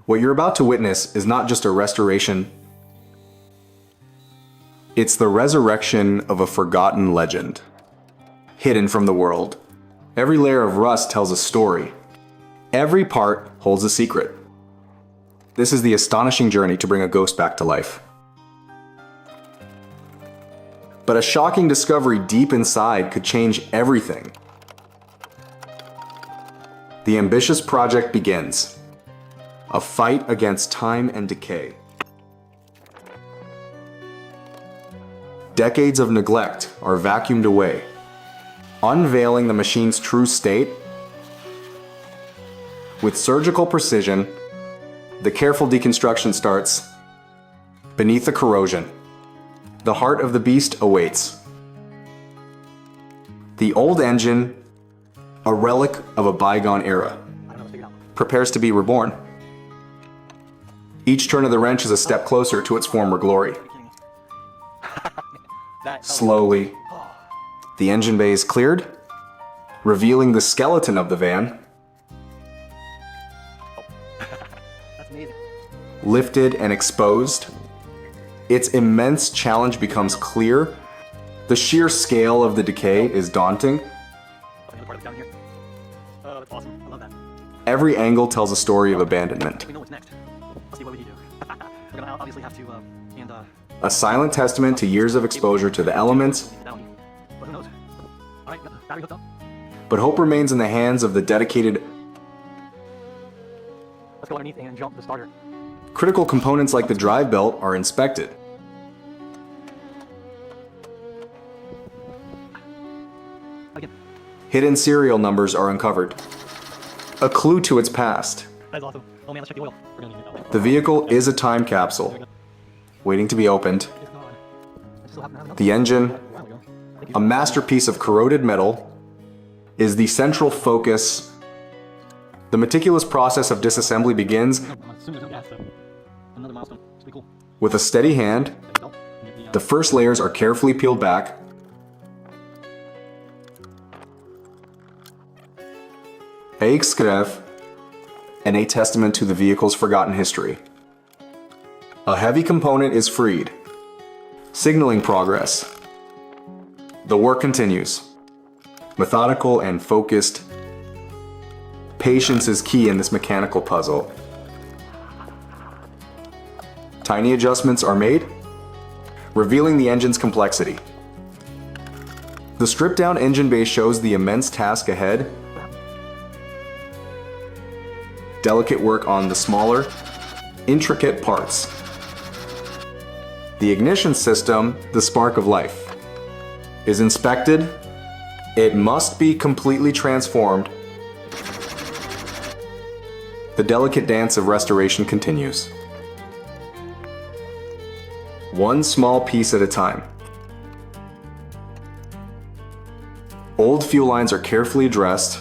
What you're about to witness is not just a restoration, it's the resurrection of a forgotten legend, hidden from the world. Every layer of rust tells a story. Every part holds a secret. This is the astonishing journey to bring a ghost back to life. But a shocking discovery deep inside could change everything. The ambitious project begins. A fight against time and decay. Decades of neglect are vacuumed away, unveiling the machine's true state. With surgical precision, the careful deconstruction starts. Beneath the corrosion, the heart of the beast awaits. The old engine, a relic of a bygone era, prepares to be reborn. Each turn of the wrench is a step closer to its former glory. Slowly, the engine bay is cleared, revealing the skeleton of the van. Lifted and exposed, its immense challenge becomes clear. The sheer scale of the decay is daunting. Every angle tells a story of abandonment. A silent testament to years of exposure to the elements. But hope remains in the hands of the dedicated. Let's go underneath and jump the starter. Critical components like the drive belt are inspected. Again. Hidden serial numbers are uncovered. A clue to its past. That's awesome. Oh man, let's check the oil. We're gonna need it. The vehicle is a time capsule, waiting to be opened. The engine, a masterpiece of corroded metal, is the central focus. The meticulous process of disassembly begins. With a steady hand, the first layers are carefully peeled back. A skrev, and a testament to the vehicle's forgotten history. A heavy component is freed, signaling progress. The work continues. Methodical and focused. Patience is key in this mechanical puzzle. Tiny adjustments are made, revealing the engine's complexity. The stripped-down engine bay shows the immense task ahead. Delicate work on the smaller, intricate parts. The ignition system, the spark of life, is inspected. It must be completely transformed. The delicate dance of restoration continues. One small piece at a time. Old fuel lines are carefully addressed.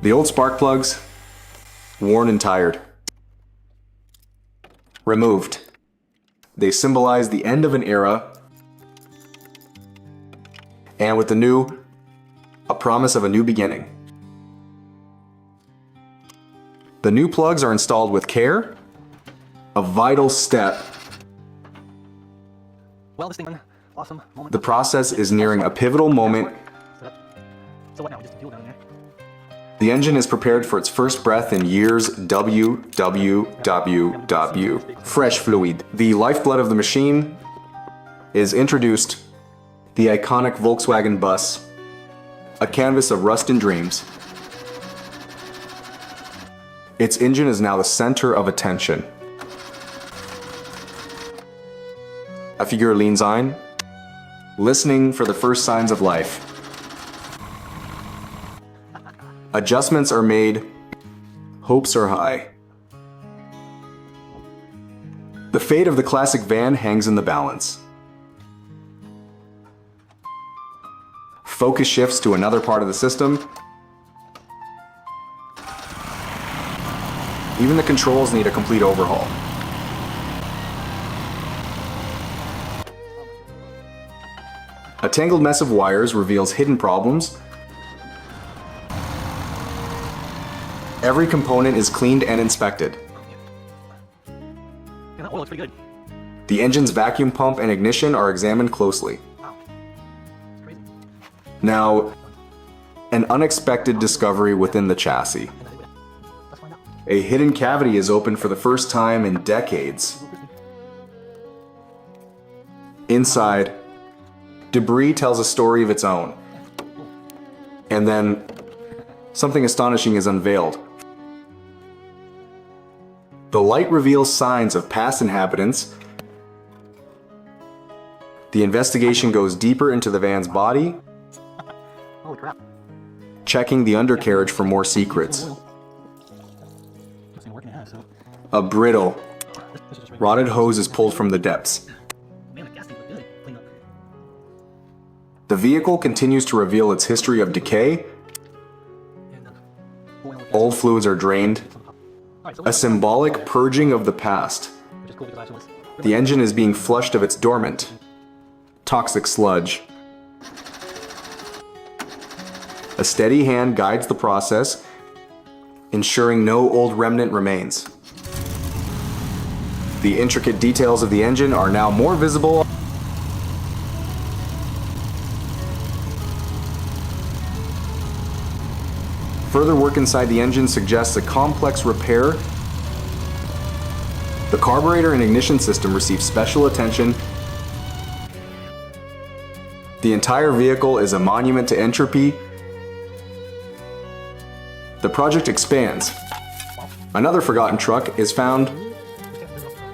The old spark plugs, worn and tired. Removed. They symbolize the end of an era, and with the new, a promise of a new beginning. The new plugs are installed with care, a vital step. Well, this thing, awesome moment. The process is nearing a pivotal moment. So what now? Just fuel down in there. The engine is prepared for its first breath in years. W. Fresh fluid. The lifeblood of the machine is introduced. The iconic Volkswagen bus, a canvas of rust and dreams. Its engine is now the center of attention. A figure leans on, listening for the first signs of life. Adjustments are made, hopes are high. The fate of the classic van hangs in the balance. Focus shifts to another part of the system. Even the controls need a complete overhaul. A tangled mess of wires reveals hidden problems. Every component is cleaned and inspected. Yeah, that oil looks pretty good. The engine's vacuum pump and ignition are examined closely. Wow. It's crazy. Now, an unexpected discovery within the chassis. Let's find out. A hidden cavity is opened for the first time in decades. Inside, debris tells a story of its own. And then, something astonishing is unveiled. The light reveals signs of past inhabitants. The investigation goes deeper into the van's body, Holy crap. checking the undercarriage for more secrets. This ain't working, it has, so. A brittle, This is just right. rotted hose is pulled from the depths. Man, the gas tank looked good. Clean up. The vehicle continues to reveal its history of decay. And, oil, gas. Old fluids are drained. Alright, so A symbolic purging of the past. which is cool because I actually was. The engine is being flushed of its dormant, toxic sludge. A steady hand guides the process, ensuring no old remnant remains. The intricate details of the engine are now more visible. Further work inside the engine suggests a complex repair. The carburetor and ignition system receive special attention. The entire vehicle is a monument to entropy. The project expands. Another forgotten truck is found.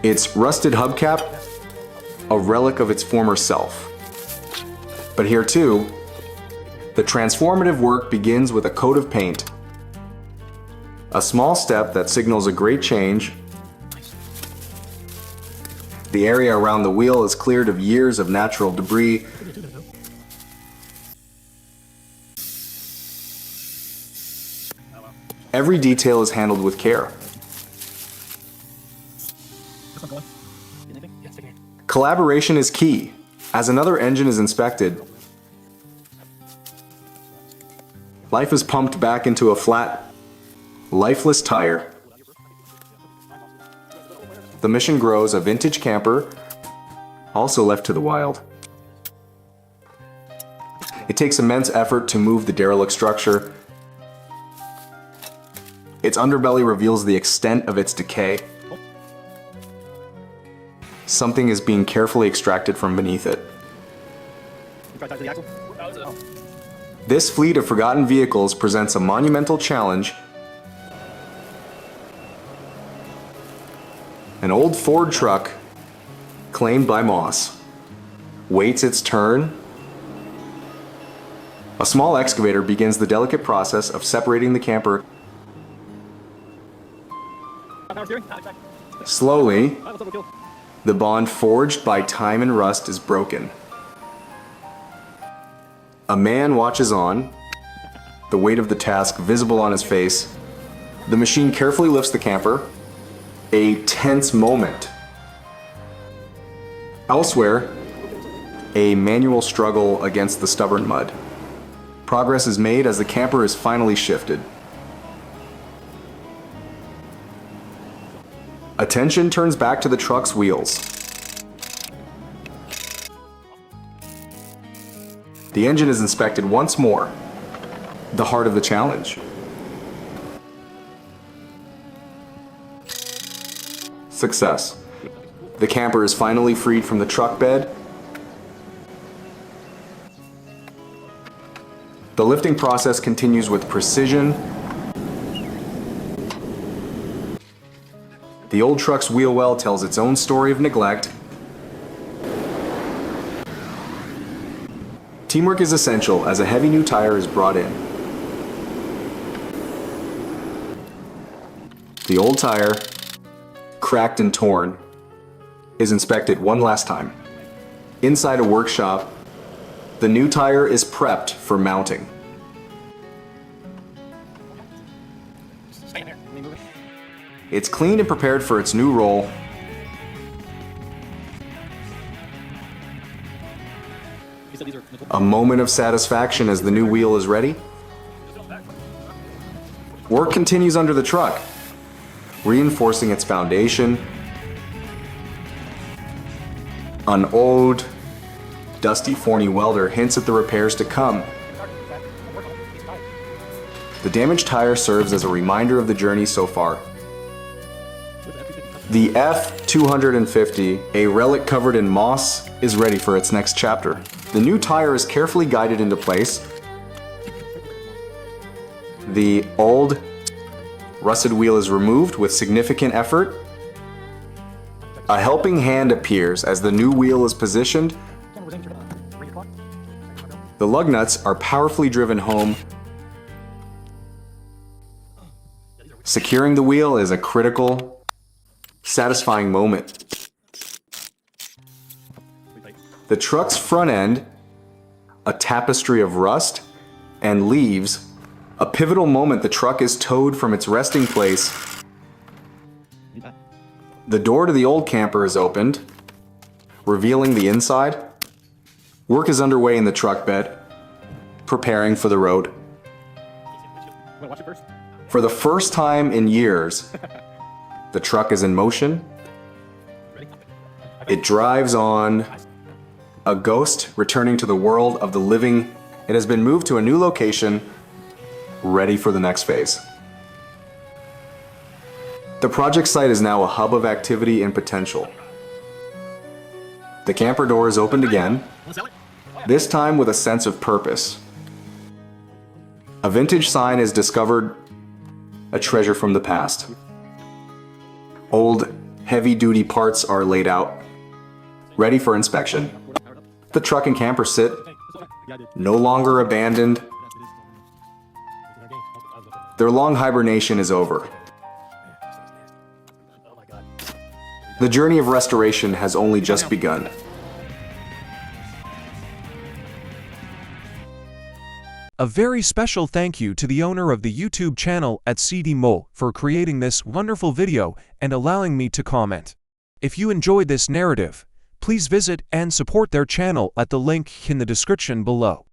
Its rusted hubcap, a relic of its former self. But here too, the transformative work begins with a coat of paint. A small step that signals a great change. The area around the wheel is cleared of years of natural debris. Every detail is handled with care. This one going? Get anything? Yeah, stick it in. Collaboration is key. As another engine is inspected, life is pumped back into a flat, lifeless tire. The mission grows, a vintage camper, also left to the wild. It takes immense effort to move the derelict structure. Its underbelly reveals the extent of its decay. Something is being carefully extracted from beneath it. You try to touch the axle? Oh. This fleet of forgotten vehicles presents a monumental challenge. An old Ford truck, claimed by Moss, waits its turn. A small excavator begins the delicate process of separating the camper. Power steering? Ah, exactly. Slowly, Alright, let's overkill. the bond forged by time and rust is broken. A man watches on, the weight of the task visible on his face. The machine carefully lifts the camper. A tense moment. Elsewhere, a manual struggle against the stubborn mud. Progress is made as the camper is finally shifted. Attention turns back to the truck's wheels. The engine is inspected once more, the heart of the challenge. Success. The camper is finally freed from the truck bed. The lifting process continues with precision. The old truck's wheel well tells its own story of neglect. Teamwork is essential as a heavy new tire is brought in. The old tire, cracked and torn, is inspected one last time. Inside a workshop, the new tire is prepped for mounting. Stay in there. Let me move it. It's cleaned and prepared for its new role. You said these are A moment of satisfaction as the new wheel is ready. Work continues under the truck, reinforcing its foundation. An old, dusty, thorny welder hints at the repairs to come. The damaged tire serves as a reminder of the journey so far. The F250, a relic covered in moss, is ready for its next chapter. The new tire is carefully guided into place. The old, rusted wheel is removed with significant effort. A helping hand appears as the new wheel is positioned. The lug nuts are powerfully driven home. Securing the wheel is a critical, satisfying moment. The truck's front end, a tapestry of rust and leaves, a pivotal moment. The truck is towed from its resting place. The door to the old camper is opened, revealing the inside. Work is underway in the truck bed, preparing for the road. Watch it first. For the first time in years, the truck is in motion. It drives on, a ghost returning to the world of the living. It has been moved to a new location, ready for the next phase. The project site is now a hub of activity and potential. The camper door is opened again, this time with a sense of purpose. A vintage sign is discovered, a treasure from the past. Old, heavy-duty parts are laid out, ready for inspection. The truck and camper sit, no longer abandoned. Their long hibernation is over. The journey of restoration has only just begun. A very special thank you to the owner of the YouTube channel at CD Mo for creating this wonderful video and allowing me to comment. If you enjoyed this narrative, please visit and support their channel at the link in the description below.